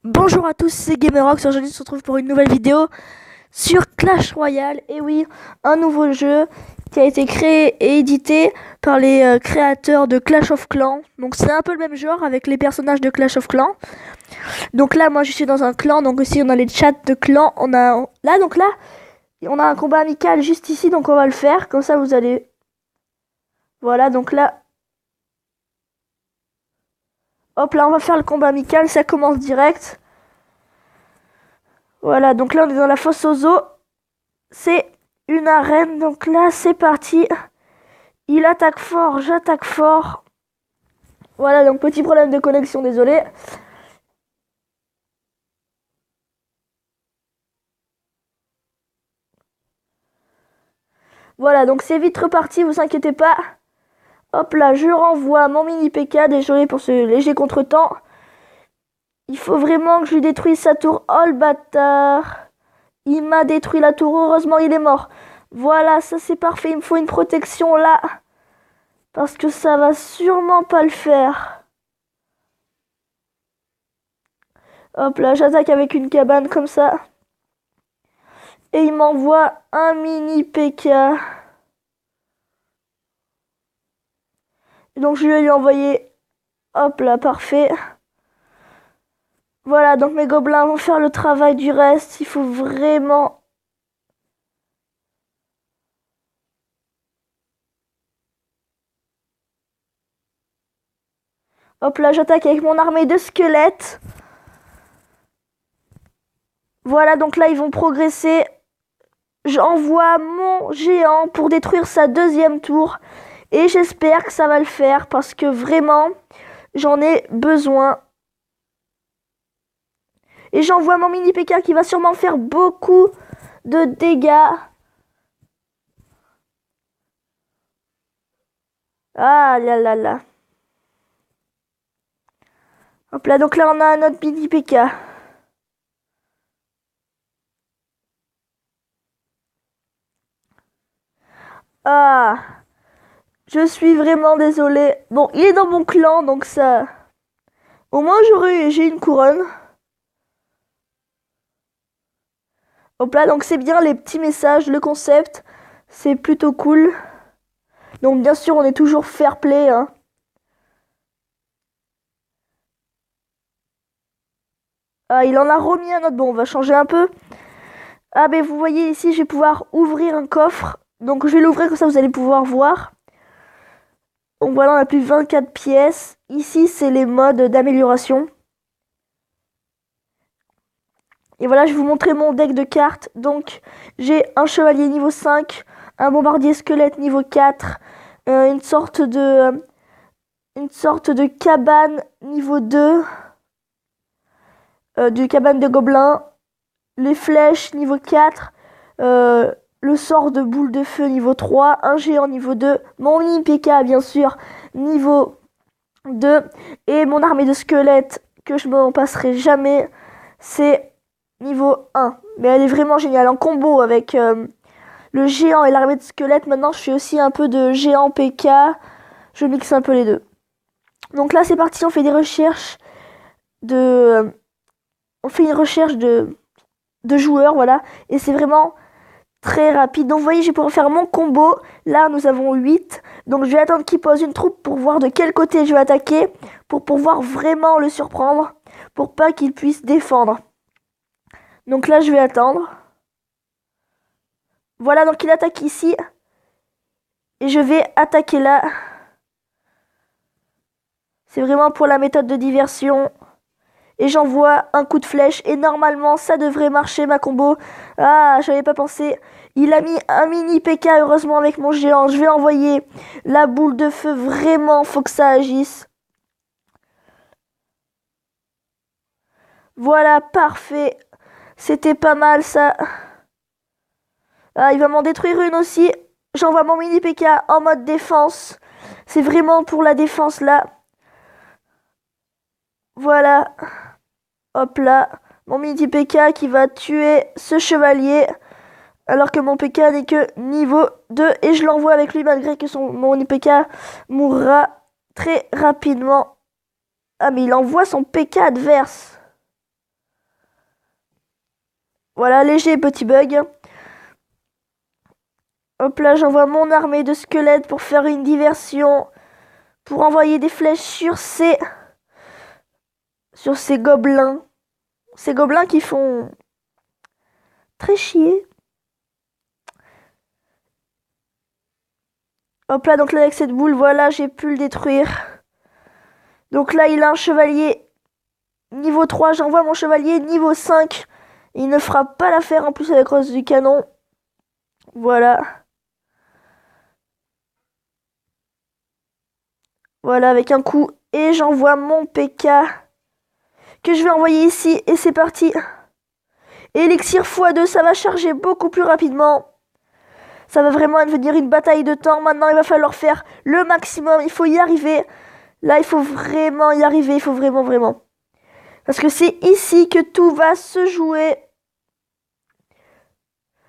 Bonjour à tous, c'est Gamerox. Aujourd'hui, on se retrouve pour une nouvelle vidéo sur Clash Royale. Et oui, un nouveau jeu qui a été créé et édité par les créateurs de Clash of Clans. Donc, c'est un peu le même genre avec les personnages de Clash of Clans. Donc là, moi, je suis dans un clan. Donc ici, on a les chats de clans. Donc là, on a un combat amical juste ici. Donc, on va le faire. Comme ça, vous allez. Voilà, donc là. Hop là, on va faire le combat amical. Ça commence direct. Voilà, donc là, on est dans la fosse aux os. C'est une arène, donc là c'est parti. Il attaque fort, j'attaque fort. Voilà, donc petit problème de connexion, désolé. Voilà, donc c'est vite reparti, vous inquiétez pas. Hop là, je renvoie mon mini PK, désolé pour ce léger contretemps. Il faut vraiment que je lui détruise sa tour. Oh le bâtard. Il m'a détruit la tour, heureusement il est mort. Voilà, ça c'est parfait, il me faut une protection là. Parce que ça va sûrement pas le faire. Hop là, j'attaque avec une cabane comme ça. Et il m'envoie un mini PK. Donc je vais lui envoyer. Hop là, parfait. Voilà, donc mes gobelins vont faire le travail du reste. Il faut vraiment. Hop là, j'attaque avec mon armée de squelettes. Voilà, donc là, ils vont progresser. J'envoie mon géant pour détruire sa deuxième tour. Et j'espère que ça va le faire parce que vraiment, j'en ai besoin. Et j'envoie mon mini PK qui va sûrement faire beaucoup de dégâts. Ah là là là. Hop là, donc là on a notre mini PK. Ah, je suis vraiment désolée. Bon, il est dans mon clan, donc ça. Au moins j'ai une couronne. Hop là, donc c'est bien les petits messages, le concept. C'est plutôt cool. Donc bien sûr, on est toujours fair play, hein. Ah, il en a remis un autre. Bon, on va changer un peu. Ah, mais vous voyez ici, je vais pouvoir ouvrir un coffre. Donc je vais l'ouvrir comme ça, vous allez pouvoir voir. Donc voilà, on a plus 24 pièces. Ici, c'est les modes d'amélioration. Et voilà, je vais vous montrer mon deck de cartes. Donc, j'ai un chevalier niveau 5, un bombardier squelette niveau 4, une sorte de cabane niveau 2, du cabane de gobelins, les flèches niveau 4, le sort de boule de feu niveau 3, un géant niveau 2, mon mini PK bien sûr niveau 2, et mon armée de squelettes que je m'en passerai jamais, c'est niveau 1. Mais elle est vraiment géniale. En combo avec le géant et l'armée de squelettes, maintenant je fais aussi un peu de géant PK. Je mixe un peu les deux. Donc là c'est parti, on fait des recherches de. On fait une recherche de joueurs, voilà. Et c'est vraiment très rapide. Donc vous voyez, je vais pouvoir faire mon combo. Là nous avons 8. Donc je vais attendre qu'il pose une troupe pour voir de quel côté je vais attaquer. Pour pouvoir vraiment le surprendre. Pour pas qu'il puisse défendre. Donc là je vais attendre. Voilà, donc il attaque ici. Et je vais attaquer là. C'est vraiment pour la méthode de diversion. Et j'envoie un coup de flèche. Et normalement, ça devrait marcher ma combo. Ah, j'avais pas pensé. Il a mis un mini PK, heureusement, avec mon géant. Je vais envoyer la boule de feu. Vraiment, faut que ça agisse. Voilà, parfait. C'était pas mal, ça. Ah, il va m'en détruire une aussi. J'envoie mon mini PK en mode défense. C'est vraiment pour la défense, là. Voilà. Hop là. Mon mini PK qui va tuer ce chevalier. Alors que mon PK n'est que niveau 2. Et je l'envoie avec lui malgré que mon PK mourra très rapidement. Ah mais il envoie son PK adverse. Voilà, léger petit bug. Hop là, j'envoie mon armée de squelettes pour faire une diversion. Pour envoyer des flèches sur ces gobelins. Ces gobelins qui font très chier. Hop là, donc là avec cette boule, voilà, j'ai pu le détruire. Donc là, il a un chevalier niveau 3. J'envoie mon chevalier niveau 5. Il ne fera pas l'affaire en plus avec cause du canon. Voilà. Voilà, avec un coup. Et j'envoie mon PK que je vais envoyer ici. Et c'est parti. Élixir x2, ça va charger beaucoup plus rapidement. Ça va vraiment devenir une bataille de temps. Maintenant, il va falloir faire le maximum. Il faut y arriver. Là, il faut vraiment y arriver. Il faut vraiment. Parce que c'est ici que tout va se jouer.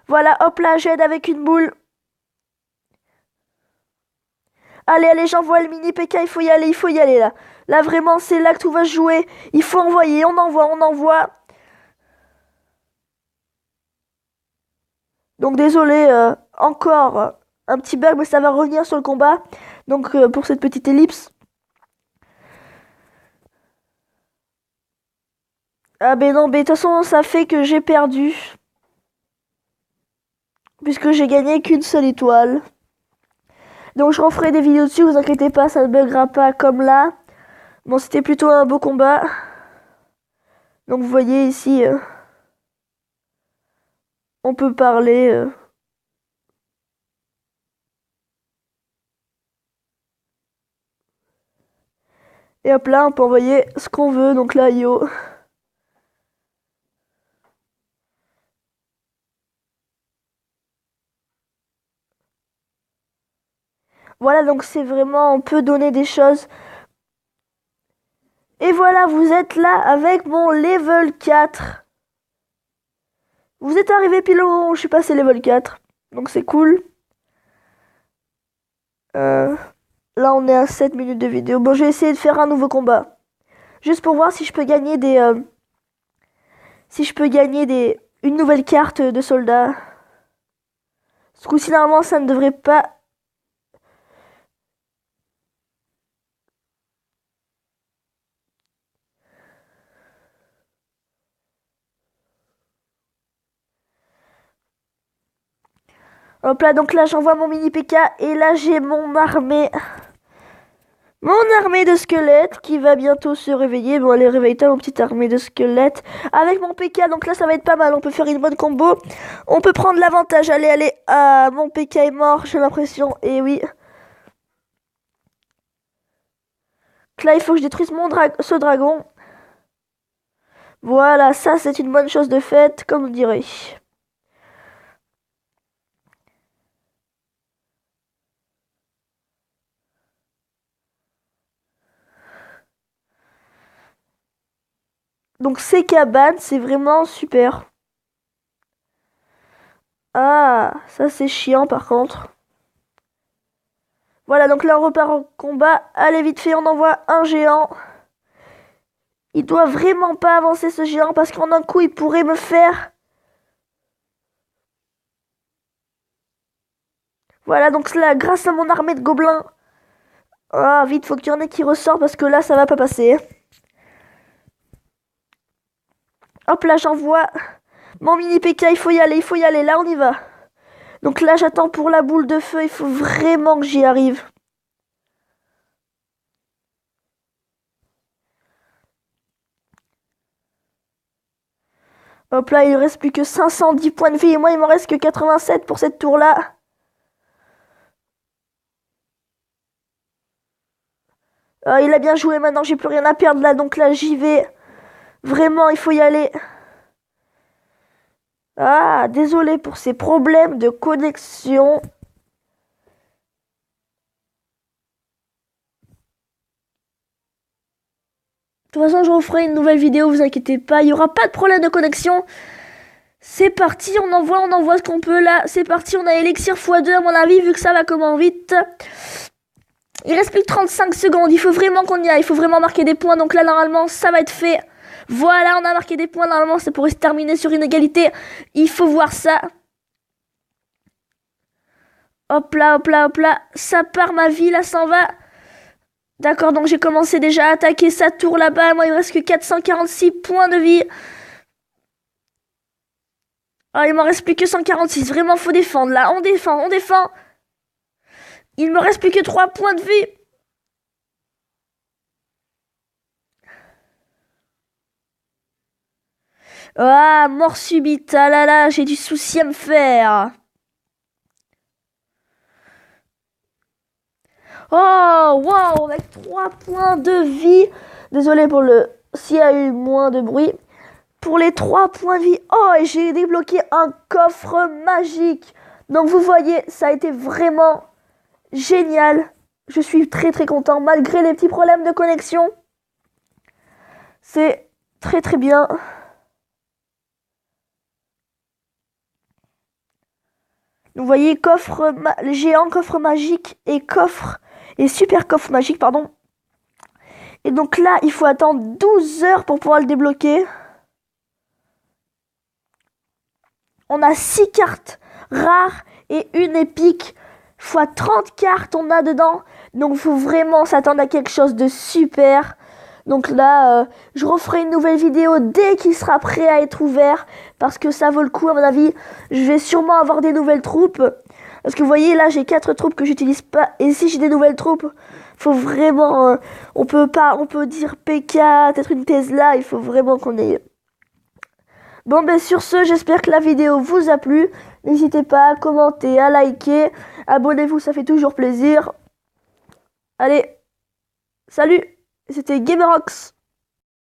Voilà, hop là, j'aide avec une boule. Allez, j'envoie le mini PK. Il faut y aller là. Là, vraiment, c'est là que tout va se jouer. Il faut envoyer. On envoie. Donc désolé, encore un petit bug, mais ça va revenir sur le combat. Donc pour cette petite ellipse. Ah ben non, mais de toute façon ça fait que j'ai perdu. Puisque j'ai gagné qu'une seule étoile. Donc je referai des vidéos dessus, vous inquiétez pas, ça ne buggera pas comme là. Bon, c'était plutôt un beau combat. Donc vous voyez ici, on peut parler... Et hop là, on peut envoyer ce qu'on veut. Donc là, yo. Voilà, donc c'est vraiment, on peut donner des choses. Et voilà, vous êtes là avec mon level 4. Vous êtes arrivé pile au moment où je suis passé level 4. Donc c'est cool. Là, on est à 7 minutes de vidéo. Bon, je vais essayer de faire un nouveau combat. Juste pour voir si je peux gagner des... une nouvelle carte de soldat. Ce coup-ci, normalement, ça ne devrait pas... Hop là, donc là, j'envoie mon mini PK. Et là, j'ai mon armée. Mon armée de squelettes qui va bientôt se réveiller. Bon, allez, réveille-toi, mon petite armée de squelettes. Avec mon PK, donc là, ça va être pas mal. On peut faire une bonne combo. On peut prendre l'avantage. Allez. Ah, mon PK est mort, j'ai l'impression. Et oui. Donc là, il faut que je détruise ce dragon. Voilà, ça, c'est une bonne chose de faite, comme on dirait. Donc ces cabanes, c'est vraiment super. Ah, ça c'est chiant par contre. Voilà, donc là on repart en combat. Allez, vite fait, on envoie un géant. Il doit vraiment pas avancer ce géant parce qu'en un coup il pourrait me faire... Voilà, donc là, grâce à mon armée de gobelins... Ah, vite, faut qu'il y en ait qui ressortent parce que là ça va pas passer. Hop là, j'envoie mon mini PK, il faut y aller, là on y va. Donc là j'attends pour la boule de feu, il faut vraiment que j'y arrive. Hop là, il ne reste plus que 510 points de vie et moi il m'en reste que 87 pour cette tour là. Il a bien joué, maintenant j'ai plus rien à perdre là, donc là j'y vais. Vraiment, il faut y aller. Ah, désolé pour ces problèmes de connexion. De toute façon, je referai une nouvelle vidéo, vous inquiétez pas, il n'y aura pas de problème de connexion. C'est parti, on envoie ce qu'on peut là. C'est parti, on a Élixir x2 à mon avis, vu que ça va comment vite. Il reste plus que 35 secondes, il faut vraiment qu'on y aille, il faut vraiment marquer des points. Donc là, normalement, ça va être fait. Voilà, on a marqué des points. Normalement, ça pourrait se terminer sur une égalité. Il faut voir ça. Hop là, hop là, hop là. Ça part, ma vie, là, s'en va. D'accord, donc j'ai commencé déjà à attaquer sa tour là-bas. Moi, il me reste que 446 points de vie. Ah, il m'en reste plus que 146. Vraiment, faut défendre, là. On défend, on défend. Il me reste plus que 3 points de vie. Ah, mort subite. Ah là là, j'ai du souci à me faire. Oh, wow, avec 3 points de vie. Désolé pour le... s'il y a eu moins de bruit. Pour les 3 points de vie. Oh, et j'ai débloqué un coffre magique. Donc vous voyez, ça a été vraiment génial. Je suis très très content malgré les petits problèmes de connexion. C'est très très bien. Vous voyez, coffre géant, coffre magique et coffre et super coffre magique, pardon. Et donc là, il faut attendre 12 heures pour pouvoir le débloquer. On a 6 cartes rares et une épique. Fois 30 cartes on a dedans. Donc il faut vraiment s'attendre à quelque chose de super. Donc là, je referai une nouvelle vidéo dès qu'il sera prêt à être ouvert. Parce que ça vaut le coup à mon avis. Je vais sûrement avoir des nouvelles troupes. Parce que vous voyez là, j'ai 4 troupes que j'utilise pas. Et si j'ai des nouvelles troupes, faut vraiment... on peut dire PK, peut-être une Tesla. Il faut vraiment qu'on ait... Bon, ben sur ce, j'espère que la vidéo vous a plu. N'hésitez pas à commenter, à liker. Abonnez-vous, ça fait toujours plaisir. Allez, salut, c'était Gamerox.